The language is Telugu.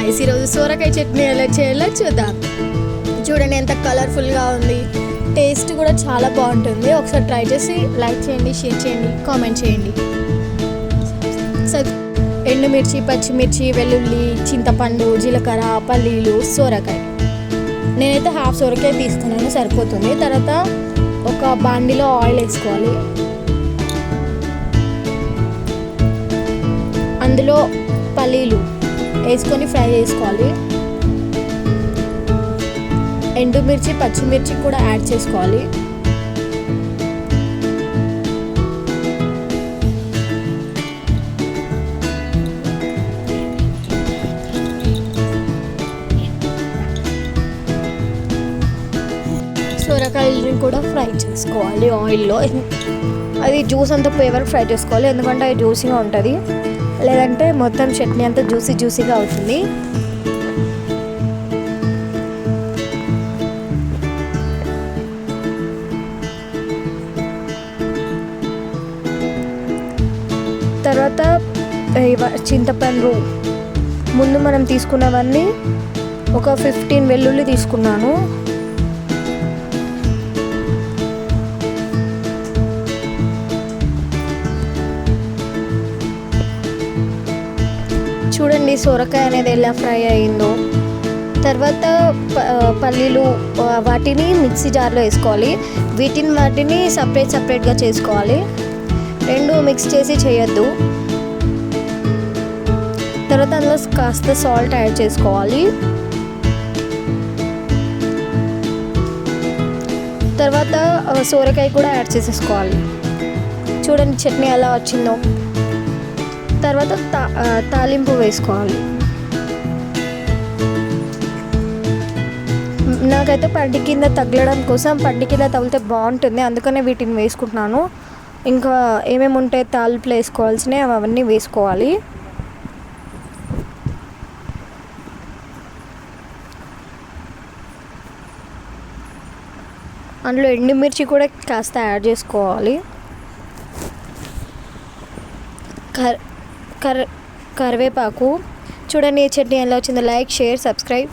గాయ్స్ ఈరోజు సోరకాయ చట్నీ ఎలా చేయాలో చూద్దాం. చూడండి ఎంత కలర్ఫుల్గా ఉంది, టేస్ట్ కూడా చాలా బాగుంటుంది. ఒకసారి ట్రై చేసి లైక్ చేయండి, షేర్ చేయండి, కామెంట్ చేయండి. ఎండుమిర్చి, పచ్చిమిర్చి, వెల్లుల్లి, చింతపండు, జీలకర్ర, పల్లీలు, సోరకాయ. నేనైతే హాఫ్ సోరకాయ తీసుకున్నాను, సరిపోతుంది. తర్వాత ఒక బాండిలో ఆయిల్ వేసుకోవాలి. అందులో పల్లీలు వేసుకొని ఫ్రై చేసుకోవాలి. ఎండుమిర్చి, పచ్చిమిర్చి కూడా యాడ్ చేసుకోవాలి. సొరకాయలని కూడా ఫ్రై చేసుకోవాలి ఆయిల్లో. అది జ్యూస్ అంతా పోయే వరకు ఫ్రై చేసుకోవాలి, ఎందుకంటే అది జ్యూసీగా ఉంటుంది. లేదంటే మొత్తం చట్నీ అంతా జ్యూసీగా అవుతుంది. తర్వాత చింతపండు, ముందు మనం తీసుకున్నవన్నీ ఒక 15 వెల్లుల్లి తీసుకున్నాను. చూడండి సొరకాయ అనేది ఎలా ఫ్రై అయిందో. తర్వాత పల్లీలు, వాటిని మిక్సీ జార్లో వేసుకోవాలి. వాటిని సపరేట్గా చేసుకోవాలి. రెండు మిక్స్ చేసి చేయొద్దు. తర్వాత అందులో కాస్త సాల్ట్ యాడ్ చేసుకోవాలి. తర్వాత సొరకాయ కూడా యాడ్ చేసేసుకోవాలి. చూడండి చట్నీ ఎలా వచ్చిందో. తర్వాత తాలింపు వేసుకోవాలి. నాకైతే పంటి కింద తగలడం కోసం పంటి కింద తగిలితే బాగుంటుంది, అందుకనే వీటిని వేసుకుంటున్నాను. ఇంకా ఏమేమి ఉంటాయి తాలింపులు వేసుకోవాల్సినవి అవన్నీ వేసుకోవాలి. అందులో ఎండుమిర్చి కూడా కాస్త యాడ్ చేసుకోవాలి. కరివేపాకు. చూడండి ఈ చట్నీ ఎలా వచ్చిందో. Like, share, subscribe.